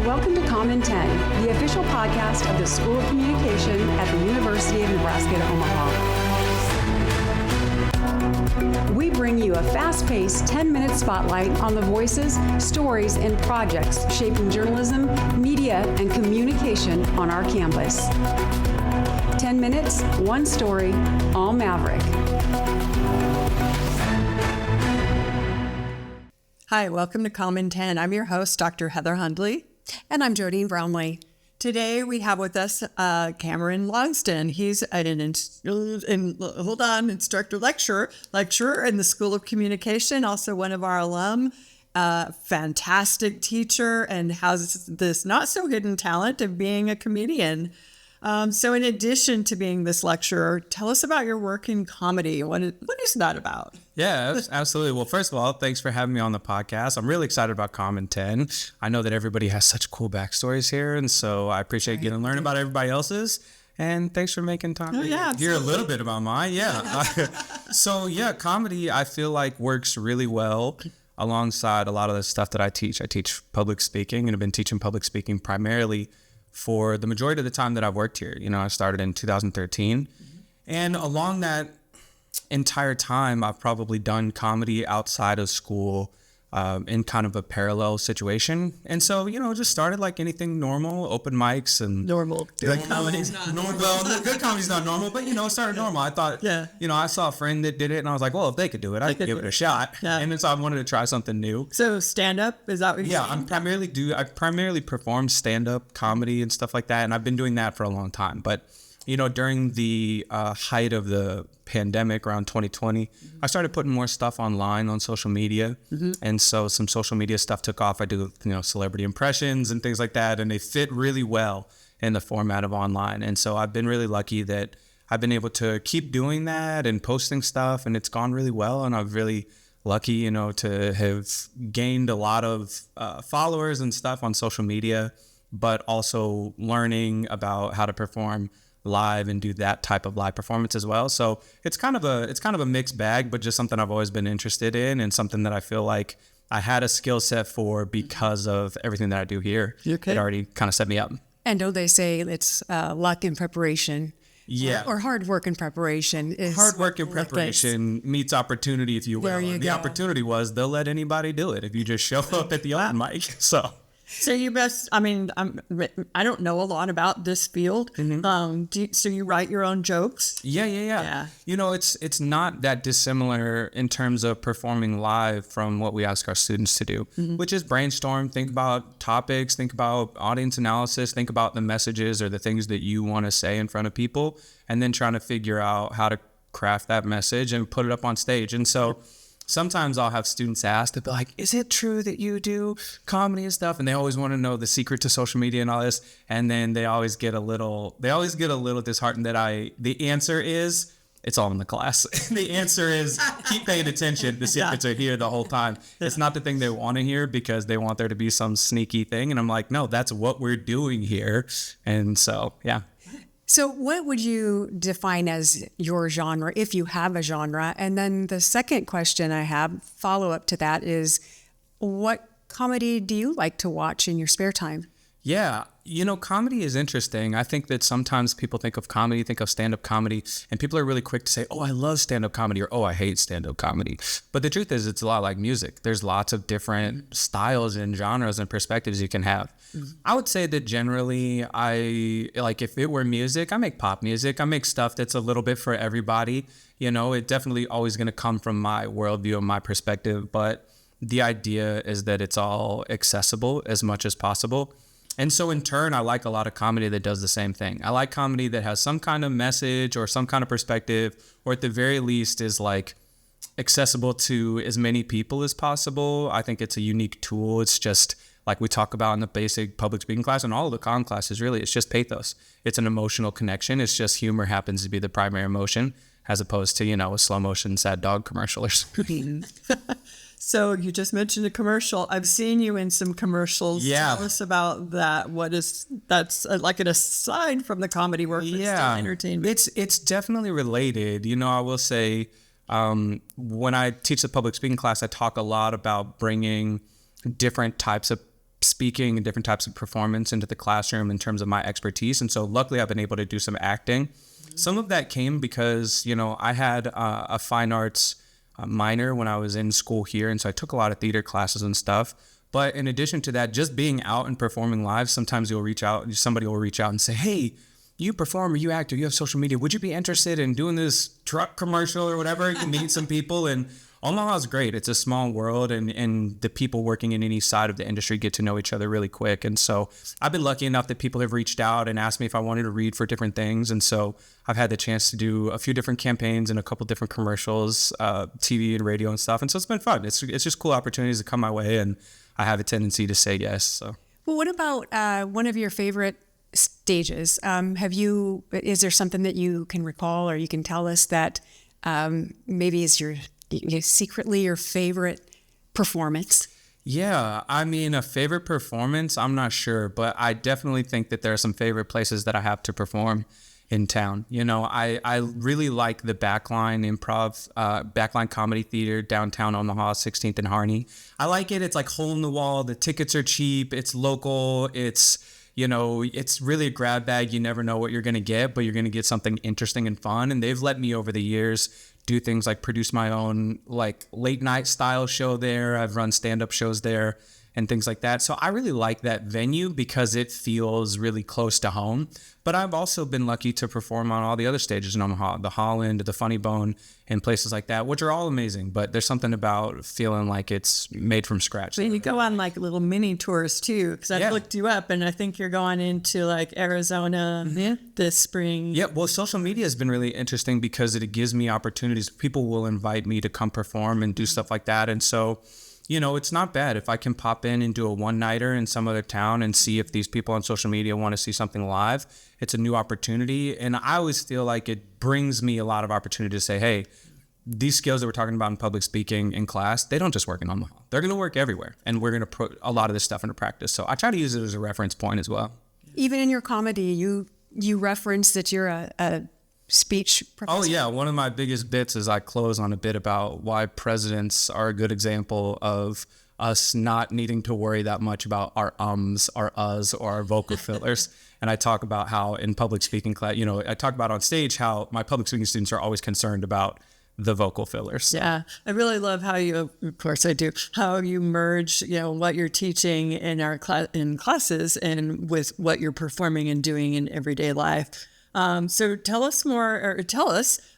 Welcome to Comm 10, the official podcast of the School of Communication at the University of Nebraska at Omaha. We bring you a fast-paced 10-minute spotlight on the voices, stories, and projects shaping journalism, media, and communication on our campus. 10 minutes, one story, all Maverick. Hi, welcome to Comm 10. I'm your host, Dr. Heather Hundley. And I'm Jodine Brownlee. Today we have with us Cameron Longston. He's an instructor lecturer in the School of Communication, also one of our alum, fantastic teacher, and has this not so hidden talent of being a comedian. So in addition to being this lecturer, tell us about your work in comedy. What is that about? Yeah, absolutely. Well, first of all, thanks for having me on the podcast. I'm really excited about Comm 10. I know that everybody has such cool backstories here, and so I appreciate getting to learn about everybody else's. And thanks for making time to hear a little bit about mine. Yeah. So yeah, comedy, I feel like works really well alongside a lot of the stuff that I teach. I teach public speaking, and I've been teaching public speaking primarily for the majority of the time that I've worked here. You know, I started in 2013. And along that entire time, I've probably done comedy outside of school in kind of a parallel situation. And so, you know, just started like anything normal, open mics and... Normal. Like comedy's not normal. Well, good comedy's not normal, but, you know, it started normal. I thought, you know, I saw a friend that did it and I was like, well, if they could do it, I could give it a shot. Yeah. And then so I wanted to try something new. So stand-up, is that what you're saying? I primarily perform stand-up comedy and stuff like that. And I've been doing that for a long time. But, you know, during the height of the pandemic around 2020, I started putting more stuff online on social media. And so some social media stuff took off. I do, you know, celebrity impressions and things like that. And they fit really well in the format of online. And so I've been really lucky that I've been able to keep doing that and posting stuff. And it's gone really well. And I'm really lucky, you know, to have gained a lot of followers and stuff on social media, but also learning about how to perform live and do that type of live performance as well. So it's kind of a mixed bag, but just something I've always been interested in and something that I feel like I had a skill set for because of everything that I do here. Okay. It already kind of set me up. And don't they say it's luck in preparation? Yeah. Or hard work in preparation. Hard work in preparation meets opportunity, if you will. The opportunity was they'll let anybody do it if you just show up at the open mic. So you best, I mean, I don't know a lot about this field. So you write your own jokes? Yeah. You know, it's not that dissimilar in terms of performing live from what we ask our students to do, which is brainstorm, think about topics, think about audience analysis, think about the messages or the things that you want to say in front of people, and then trying to figure out how to craft that message and put it up on stage. And so sometimes I'll have students ask, they'll be like, is it true that you do comedy and stuff? And they always want to know the secret to social media and all this. And then they always get a little disheartened that the answer is, it's all in the class. The answer is, keep paying attention. The secrets are here the whole time. It's not the thing they want to hear because they want there to be some sneaky thing. And I'm like, no, that's what we're doing here. And so, yeah. So what would you define as your genre, if you have a genre? And then the second question I have, follow-up to that, is what comedy do you like to watch in your spare time? Yeah, you know, comedy is interesting. I think that sometimes people think of comedy, think of stand-up comedy, and people are really quick to say, oh, I love stand-up comedy, or oh, I hate stand-up comedy. But the truth is, it's a lot like music. There's lots of different styles and genres and perspectives you can have. I would say that generally, if it were music, I make pop music. I make stuff that's a little bit for everybody. You know, it definitely always going to come from my worldview and my perspective, but the idea is that it's all accessible as much as possible. And so in turn, I like a lot of comedy that does the same thing. I like comedy that has some kind of message or some kind of perspective, or at the very least is like accessible to as many people as possible. I think it's a unique tool. It's just like we talk about in the basic public speaking class and all of the comm classes, really, it's just pathos. It's an emotional connection. It's just humor happens to be the primary emotion as opposed to, you know, a slow motion sad dog commercial or something. So you just mentioned a commercial. I've seen you in some commercials. Yeah. Tell us about that. That's like an aside from the comedy work, but still entertainment. It's definitely related. You know, I will say when I teach the public speaking class, I talk a lot about bringing different types of speaking and different types of performance into the classroom in terms of my expertise. And so luckily I've been able to do some acting. Some of that came because, I had a fine arts minor when I was in school here. And so I took a lot of theater classes and stuff. But in addition to that, just being out and performing live, sometimes somebody will reach out and say, hey, you perform or you act or you have social media. Would you be interested in doing this truck commercial or whatever? You meet some people, and Omaha is great. It's a small world, and the people working in any side of the industry get to know each other really quick. And so I've been lucky enough that people have reached out and asked me if I wanted to read for different things. And so I've had the chance to do a few different campaigns and a couple different commercials, TV and radio and stuff. And so it's been fun. It's just cool opportunities that come my way, and I have a tendency to say yes. So. Well, what about one of your favorite stages? Is there something that you can recall or you can tell us that maybe is secretly your favorite performance? Yeah, I mean, a favorite performance, I'm not sure, but I definitely think that there are some favorite places that I have to perform in town. I really like the Backline Comedy Theater, downtown Omaha, 16th and Harney. I like it. It's like hole in the wall. The tickets are cheap. It's local. It's really a grab bag. You never know what you're going to get, but you're going to get something interesting and fun. And they've let me over the years do things like produce my own like late night style show there. I've run stand-up shows there and things like that. So I really like that venue because it feels really close to home. But I've also been lucky to perform on all the other stages in Omaha, the Holland, the Funny Bone, and places like that, which are all amazing. But there's something about feeling like it's made from scratch. So you go on like little mini tours too, because I looked you up and I think you're going into like Arizona this spring. Yeah, well, social media has been really interesting because it gives me opportunities. People will invite me to come perform and do stuff like that. And so, it's not bad if I can pop in and do a one-nighter in some other town and see if these people on social media want to see something live. It's a new opportunity. And I always feel like it brings me a lot of opportunity to say, hey, these skills that we're talking about in public speaking in class, they don't just work in Omaha. They're going to work everywhere. And we're going to put a lot of this stuff into practice. So I try to use it as a reference point as well. Even in your comedy, you reference that you're a speech professor. Oh, yeah. One of my biggest bits is I close on a bit about why presidents are a good example of us not needing to worry that much about our ums, our uhs, or our vocal fillers. And I talk about how in public speaking class, I talk about on stage how my public speaking students are always concerned about the vocal fillers. Yeah, I really love how you, of course I do, how you merge, what you're teaching in our in classes and with what you're performing and doing in everyday life. So tell us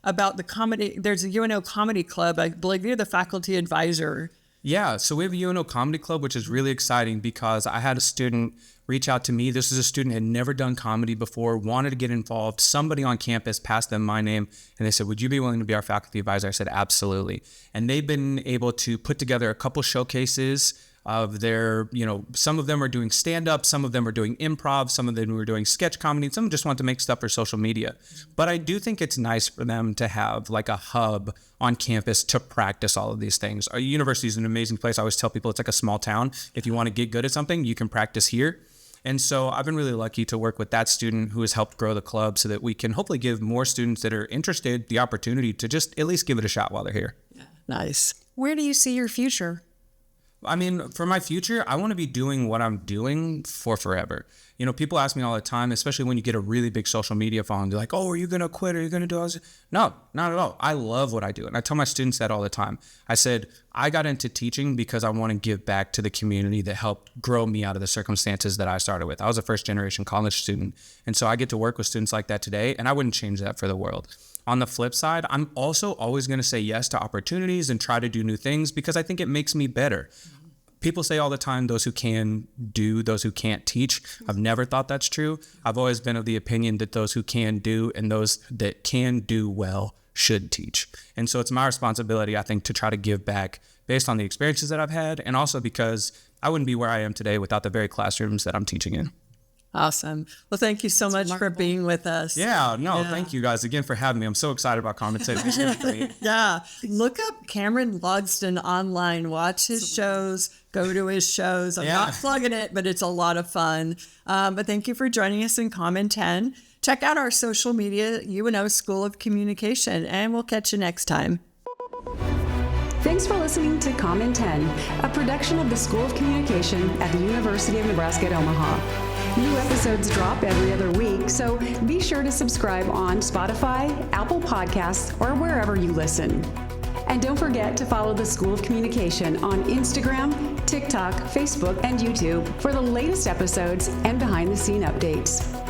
about the comedy. There's a UNO Comedy Club. I believe you're the faculty advisor. Yeah, so we have a UNO Comedy Club, which is really exciting because I had a student reach out to me. This is a student who had never done comedy before, wanted to get involved. Somebody on campus passed them my name, and they said, would you be willing to be our faculty advisor? I said, absolutely. And they've been able to put together a couple showcases of their, some of them are doing stand-up, some of them are doing improv, some of them are doing sketch comedy, some just want to make stuff for social media. But I do think it's nice for them to have like a hub on campus to practice all of these things. Our university is an amazing place. I always tell people it's like a small town. If you want to get good at something, you can practice here. And so I've been really lucky to work with that student who has helped grow the club so that we can hopefully give more students that are interested the opportunity to just at least give it a shot while they're here. Yeah, nice. Where do you see your future? I mean, for my future, I want to be doing what I'm doing for forever. People ask me all the time, especially when you get a really big social media following, they're like, oh, are you going to quit? Are you going to do all this? No, not at all. I love what I do. And I tell my students that all the time. I said, I got into teaching because I want to give back to the community that helped grow me out of the circumstances that I started with. I was a first generation college student. And so I get to work with students like that today, and I wouldn't change that for the world. On the flip side, I'm also always going to say yes to opportunities and try to do new things because I think it makes me better. People say all the time, those who can do, those who can't teach. I've never thought that's true. I've always been of the opinion that those who can do and those that can do well should teach. And so it's my responsibility, I think, to try to give back based on the experiences that I've had, and also because I wouldn't be where I am today without the very classrooms that I'm teaching in. Awesome. Well, thank you so much for being with us. Thank you guys again for having me. I'm so excited about commentating. Yeah. Look up Cameron Logston online. Watch his shows. Go to his shows. I'm not plugging it, but it's a lot of fun. But thank you for joining us in Comm 10. Check out our social media, UNO School of Communication, and we'll catch you next time. Thanks for listening to Comm in 10, a production of the School of Communication at the University of Nebraska at Omaha. New episodes drop every other week, so be sure to subscribe on Spotify, Apple Podcasts, or wherever you listen. And don't forget to follow the School of Communication on Instagram, TikTok, Facebook, and YouTube for the latest episodes and behind-the-scene updates.